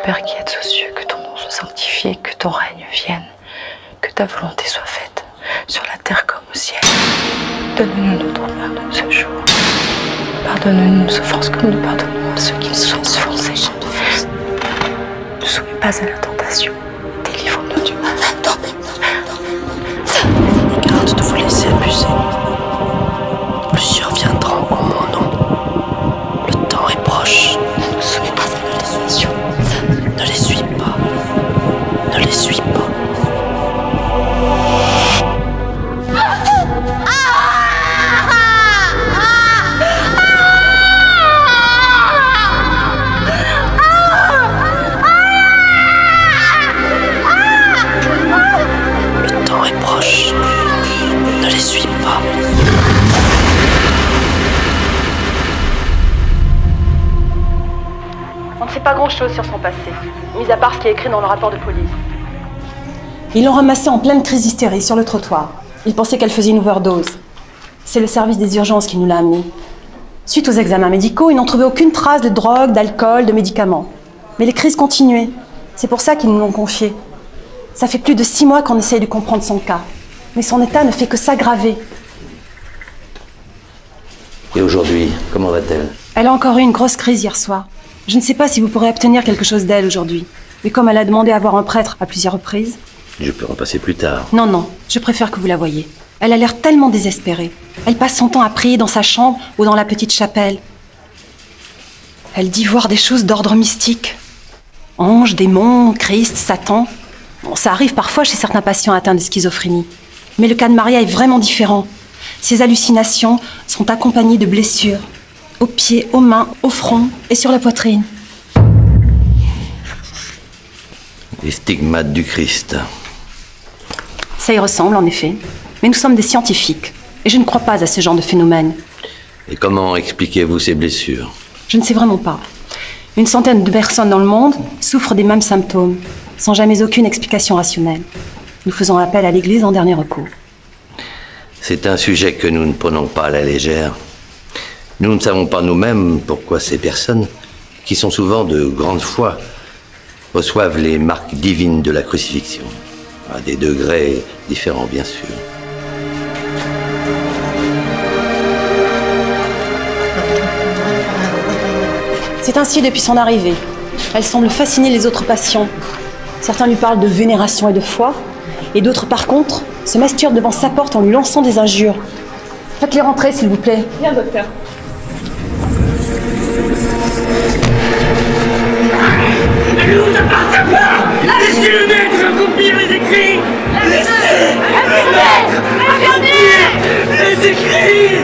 Père qui êtes aux cieux, que ton nom soit sanctifié, que ton règne vienne, que ta volonté soit faite, sur la terre comme au ciel. Donne-nous notre pain de ce jour. Pardonne-nous nos offenses comme nous pardonnons à ceux qui nous sont offensés. Ne soumets pas à la tentation, délivre-nous du mal. Garde de vous laisser abuser. Plusieurs viendront en mon nom. Le temps est proche. Ne nous soumets pas à la tentation. Ne les suis pas. Ne les suis pas. Le temps est proche. Ne les suis pas. On ne sait pas grand-chose sur son passé, mis à part ce qui est écrit dans le rapport de police. Ils l'ont ramassée en pleine crise d'hystérie sur le trottoir. Ils pensaient qu'elle faisait une overdose. C'est le service des urgences qui nous l'a amenée. Suite aux examens médicaux, ils n'ont trouvé aucune trace de drogue, d'alcool, de médicaments. Mais les crises continuaient. C'est pour ça qu'ils nous l'ont confiée. Ça fait plus de 6 mois qu'on essaye de comprendre son cas. Mais son état ne fait que s'aggraver. Et aujourd'hui, comment va-t-elle? Elle a encore eu une grosse crise hier soir. Je ne sais pas si vous pourrez obtenir quelque chose d'elle aujourd'hui. Mais comme elle a demandé à voir un prêtre à plusieurs reprises... Je peux repasser plus tard. Non, non, je préfère que vous la voyiez. Elle a l'air tellement désespérée. Elle passe son temps à prier dans sa chambre ou dans la petite chapelle. Elle dit voir des choses d'ordre mystique. Anges, démons, Christ, Satan. Bon, ça arrive parfois chez certains patients atteints de schizophrénie. Mais le cas de Maria est vraiment différent. Ses hallucinations sont accompagnées de blessures. Aux pieds, aux mains, au front et sur la poitrine. Les stigmates du Christ. Ça y ressemble, en effet. Mais nous sommes des scientifiques. Et je ne crois pas à ce genre de phénomène. Et comment expliquez-vous ces blessures? Je ne sais vraiment pas. Une centaine de personnes dans le monde souffrent des mêmes symptômes, sans jamais aucune explication rationnelle. Nous faisons appel à l'Église en dernier recours. C'est un sujet que nous ne prenons pas à la légère. Nous ne savons pas nous-mêmes pourquoi ces personnes, qui sont souvent de grande foi, reçoivent les marques divines de la crucifixion, à des degrés différents bien sûr. C'est ainsi depuis son arrivée. Elle semble fasciner les autres patients. Certains lui parlent de vénération et de foi, et d'autres, par contre, se masturbent devant sa porte en lui lançant des injures. Faites-les rentrer, s'il vous plaît. Bien, docteur. Elle ne vous appartient pas! Laissez le maître accomplir les écrits! Laissez le maître accomplir les écrits!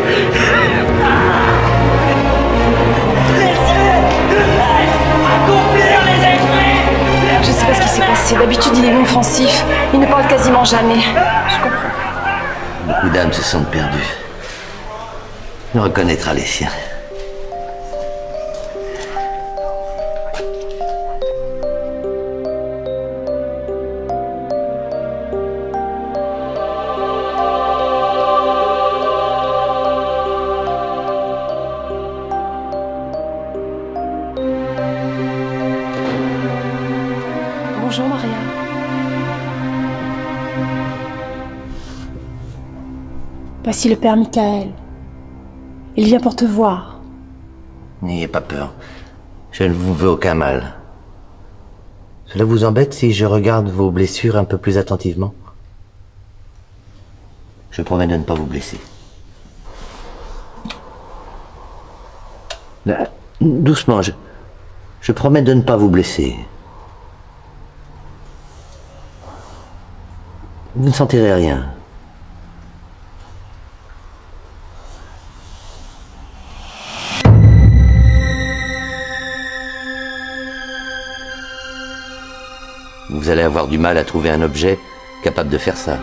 Laissez le maître accomplir les écrits! Je sais pas ce qui s'est passé. D'habitude, il est inoffensif. Il ne parle quasiment jamais. Je comprends. Beaucoup d'âmes se sentent perdues. Il reconnaîtra les siens. Bonjour, Maria. Voici le père Michael. Il vient pour te voir. N'ayez pas peur. Je ne vous veux aucun mal. Cela vous embête si je regarde vos blessures un peu plus attentivement? Je promets de ne pas vous blesser. Là, doucement, je promets de ne pas vous blesser. Vous ne sentirez rien. Vous allez avoir du mal à trouver un objet capable de faire ça.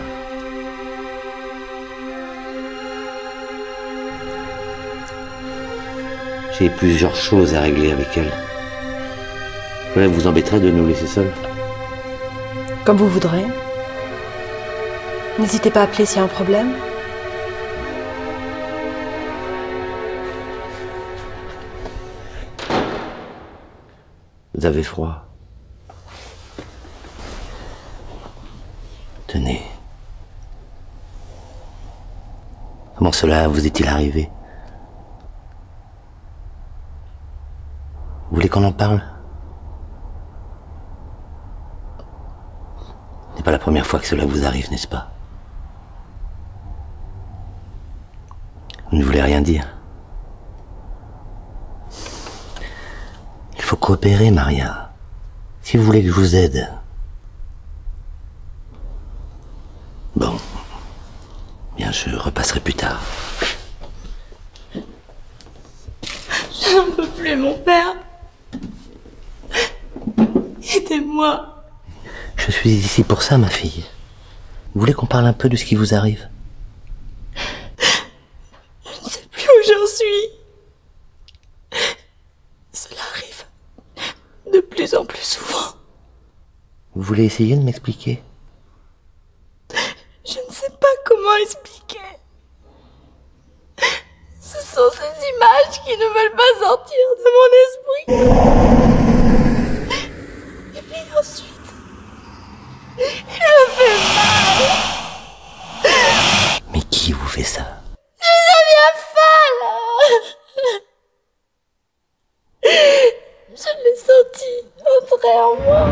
J'ai plusieurs choses à régler avec elle. Cela vous embêterait de nous laisser seuls? Comme vous voudrez. N'hésitez pas à appeler s'il y a un problème. Vous avez froid? Tenez. Comment cela vous est-il arrivé? Vous voulez qu'on en parle? Ce n'est pas la première fois que cela vous arrive, n'est-ce pas? Vous ne voulez rien dire. Il faut coopérer, Maria. Si vous voulez que je vous aide. Bon. Bien, je repasserai plus tard. Je n'en peux plus, mon père. Aidez-moi. Je suis ici pour ça, ma fille. Vous voulez qu'on parle un peu de ce qui vous arrive? Je ne sais plus où j'en suis. Cela arrive de plus en plus souvent. Vous voulez essayer de m'expliquer? Je ne sais pas comment expliquer. Ce sont ces images qui ne veulent pas sortir de mon esprit. Et puis ensuite, il me fait mal. Mais qui vous fait ça? Je deviens folle. Je l'ai senti entrer en moi.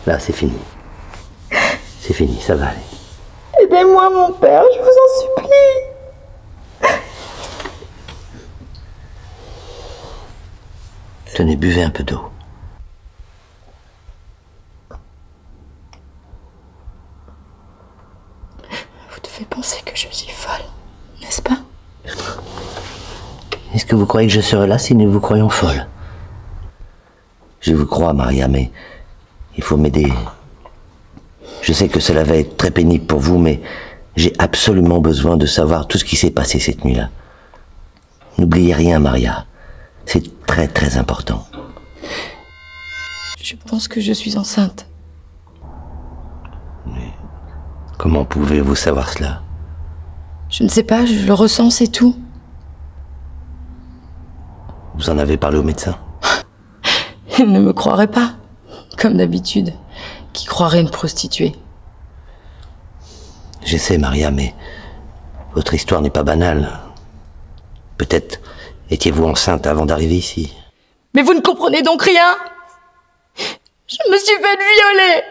Là, c'est fini. C'est fini, ça va aller. Aidez-moi, mon père, je vous en supplie. Tenez, buvez un peu d'eau. Vous devez penser que je suis folle, n'est-ce pas? Est-ce que vous croyez que je serai là si nous vous croyons folle? Je vous crois, Maria, mais il faut m'aider. Je sais que cela va être très pénible pour vous, mais j'ai absolument besoin de savoir tout ce qui s'est passé cette nuit-là. N'oubliez rien, Maria. C'est très très important. Je pense que je suis enceinte. Mais comment pouvez-vous savoir cela? Je ne sais pas, je le ressens, c'est tout. Vous en avez parlé au médecin? Il ne me croirait pas, comme d'habitude. Qui croirait une prostituée? J'essaie, Maria, mais votre histoire n'est pas banale. Peut-être étiez-vous enceinte avant d'arriver ici. Mais vous ne comprenez donc rien? Je me suis fait violer.